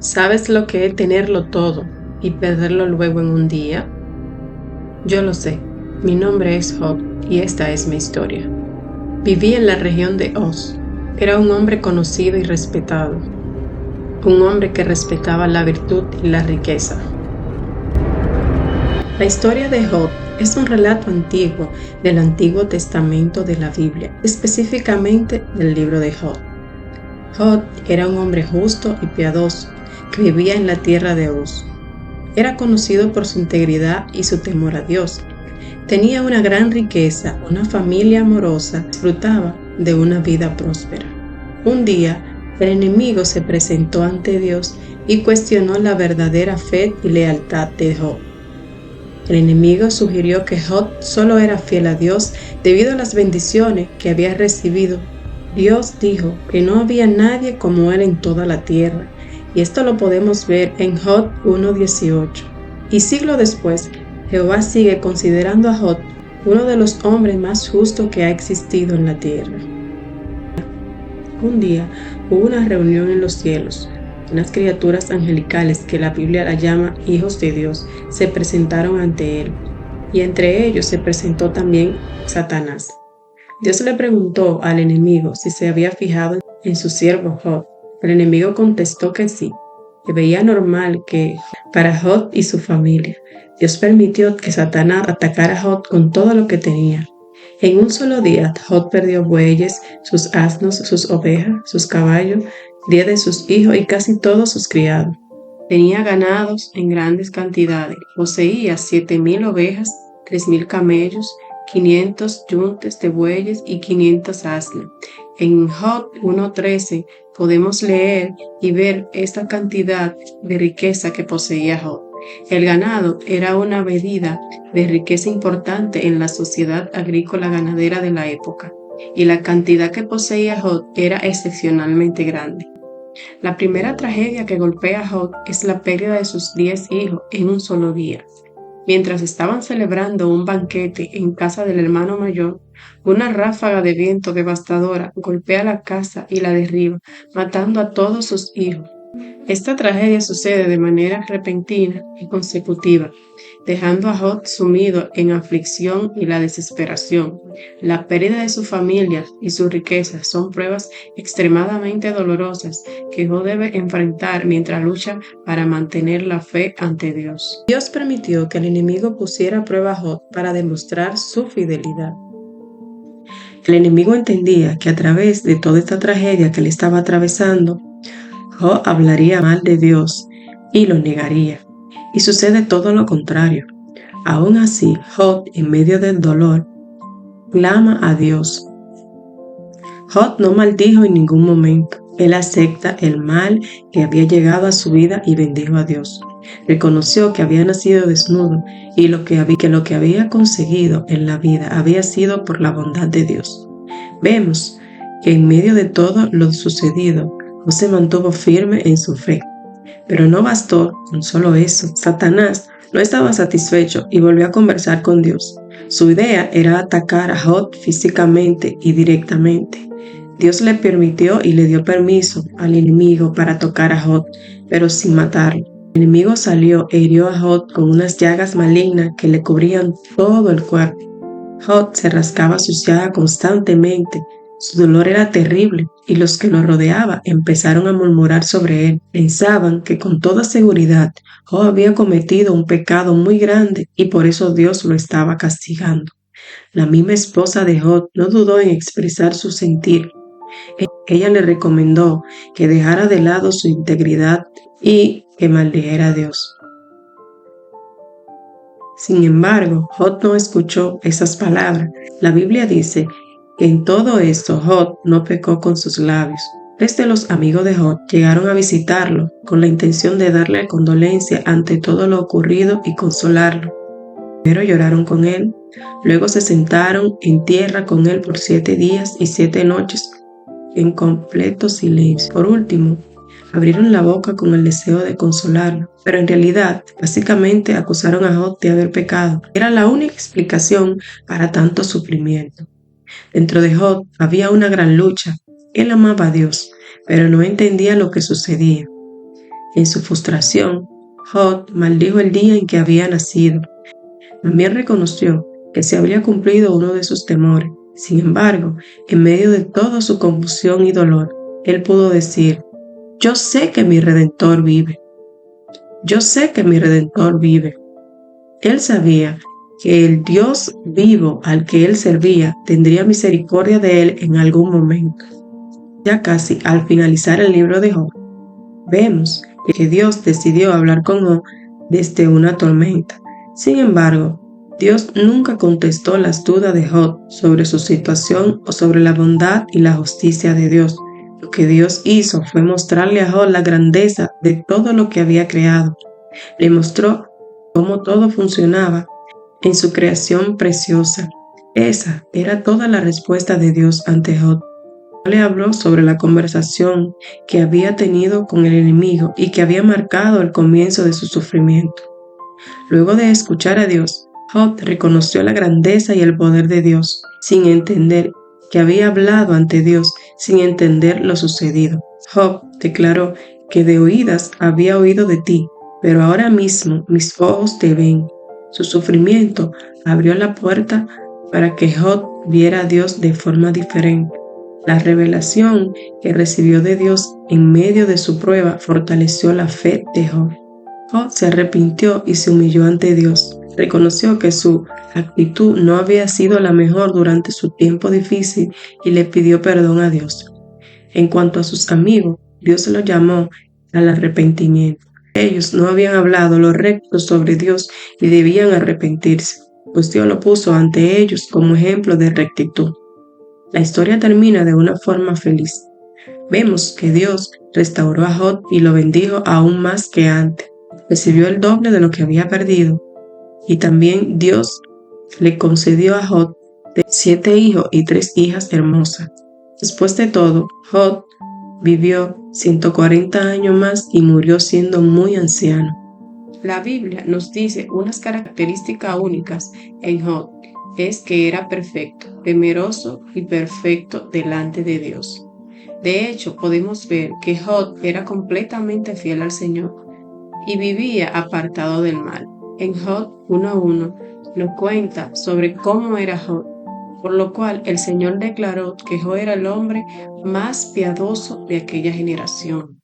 ¿Sabes lo que es tenerlo todo y perderlo luego en un día? Yo lo sé. Mi nombre es Job y esta es mi historia. Viví en la región de Oz. Era un hombre conocido y respetado. Un hombre que respetaba la virtud y la riqueza. La historia de Job es un relato antiguo del Antiguo Testamento de la Biblia, específicamente del libro de Job. Job era un hombre justo y piadoso que vivía en la tierra de Uz. Era conocido por su integridad y su temor a Dios. Tenía una gran riqueza, una familia amorosa, disfrutaba de una vida próspera. Un día, el enemigo se presentó ante Dios y cuestionó la verdadera fe y lealtad de Job. El enemigo sugirió que Job solo era fiel a Dios debido a las bendiciones que había recibido. Dios dijo que no había nadie como él en toda la tierra, y esto lo podemos ver en Job 1:18. Y siglos después, Jehová sigue considerando a Job uno de los hombres más justos que ha existido en la tierra. Un día hubo una reunión en los cielos. Unas criaturas angelicales que la Biblia la llama hijos de Dios se presentaron ante él, y entre ellos se presentó también Satanás. Dios le preguntó al enemigo si se había fijado en su siervo Job. El enemigo contestó que sí, que veía normal que para Job y su familia. Dios permitió que Satanás atacara a Job con todo lo que tenía. En un solo día, Job perdió bueyes, sus asnos, sus ovejas, sus caballos, 10 de sus hijos y casi todos sus criados. Tenía ganados en grandes cantidades. Poseía 7,000 ovejas, 3,000 camellos, 500 yuntes de bueyes y 500 asnos. En Job 1:13 podemos leer y ver esta cantidad de riqueza que poseía Job. El ganado era una medida de riqueza importante en la sociedad agrícola ganadera de la época, y la cantidad que poseía Job era excepcionalmente grande. La primera tragedia que golpea a Job es la pérdida de sus 10 hijos en un solo día. Mientras estaban celebrando un banquete en casa del hermano mayor, una ráfaga de viento devastadora golpea la casa y la derriba, matando a todos sus hijos. Esta tragedia sucede de manera repentina y consecutiva, dejando a Job sumido en aflicción y la desesperación. La pérdida de su familia y su riqueza son pruebas extremadamente dolorosas que Job debe enfrentar mientras lucha para mantener la fe ante Dios. Dios permitió que el enemigo pusiera a prueba a Job para demostrar su fidelidad. El enemigo entendía que a través de toda esta tragedia que le estaba atravesando, Job hablaría mal de Dios y lo negaría. Y sucede todo lo contrario. Aún así, Job, en medio del dolor, clama a Dios. Job no maldijo en ningún momento. Él acepta el mal que había llegado a su vida y bendijo a Dios. Reconoció que había nacido desnudo y que lo que había conseguido en la vida había sido por la bondad de Dios. Vemos que en medio de todo lo sucedido, Job se mantuvo firme en su fe. Pero no bastó con solo eso. Satanás no estaba satisfecho y volvió a conversar con Dios. Su idea era atacar a Job físicamente y directamente. Dios le permitió y le dio permiso al enemigo para tocar a Job, pero sin matarlo. El enemigo salió e hirió a Job con unas llagas malignas que le cubrían todo el cuerpo. Job se rascaba sus llagas constantemente. Su dolor era terrible y los que lo rodeaban empezaron a murmurar sobre él. Pensaban que con toda seguridad Job había cometido un pecado muy grande y por eso Dios lo estaba castigando. La misma esposa de Job no dudó en expresar su sentir. Ella le recomendó que dejara de lado su integridad y que maldijera a Dios. Sin embargo, Job no escuchó esas palabras. La Biblia dice que en todo esto Job no pecó con sus labios. Desde los amigos de Job llegaron a visitarlo con la intención de darle condolencia ante todo lo ocurrido y consolarlo. Primero lloraron con él, luego se sentaron en tierra con él por 7 días y 7 noches en completo silencio. Por último, abrieron la boca con el deseo de consolarlo, pero en realidad, básicamente acusaron a Job de haber pecado. Era la única explicación para tanto sufrimiento. Dentro de Job había una gran lucha. Él amaba a Dios, pero no entendía lo que sucedía. En su frustración, Job maldijo el día en que había nacido. También reconoció que se habría cumplido uno de sus temores. Sin embargo, en medio de toda su confusión y dolor, él pudo decir: yo sé que mi Redentor vive. Yo sé que mi Redentor vive. Él sabía que el Dios vivo al que él servía tendría misericordia de él en algún momento. Ya casi al finalizar el libro de Job, vemos que Dios decidió hablar con Job desde una tormenta. Sin embargo, Dios nunca contestó las dudas de Job sobre su situación o sobre la bondad y la justicia de Dios. Lo que Dios hizo fue mostrarle a Job la grandeza de todo lo que había creado. Le mostró cómo todo funcionaba en su creación preciosa. Esa era toda la respuesta de Dios ante Job. Le habló sobre la conversación que había tenido con el enemigo y que había marcado el comienzo de su sufrimiento. Luego de escuchar a Dios, Job reconoció la grandeza y el poder de Dios, sin entender que había hablado ante Dios, sin entender lo sucedido. Job declaró que de oídas había oído de ti, pero ahora mismo mis ojos te ven. Su sufrimiento abrió la puerta para que Job viera a Dios de forma diferente. La revelación que recibió de Dios en medio de su prueba fortaleció la fe de Job. Job se arrepintió y se humilló ante Dios. Reconoció que su actitud no había sido la mejor durante su tiempo difícil y le pidió perdón a Dios. En cuanto a sus amigos, Dios los llamó al arrepentimiento. Ellos no habían hablado lo recto sobre Dios y debían arrepentirse, pues Dios lo puso ante ellos como ejemplo de rectitud. La historia termina de una forma feliz. Vemos que Dios restauró a Job y lo bendijo aún más que antes. Recibió el doble de lo que había perdido. Y también Dios le concedió a Job 7 hijos y 3 hijas hermosas. Después de todo, Job vivió 140 años más y murió siendo muy anciano. La Biblia nos dice unas características únicas en Job. Es que era perfecto, temeroso y perfecto delante de Dios. De hecho, podemos ver que Job era completamente fiel al Señor y vivía apartado del mal. En Job 1:1 nos cuenta sobre cómo era Job, por lo cual el Señor declaró que Job era el hombre más piadoso de aquella generación.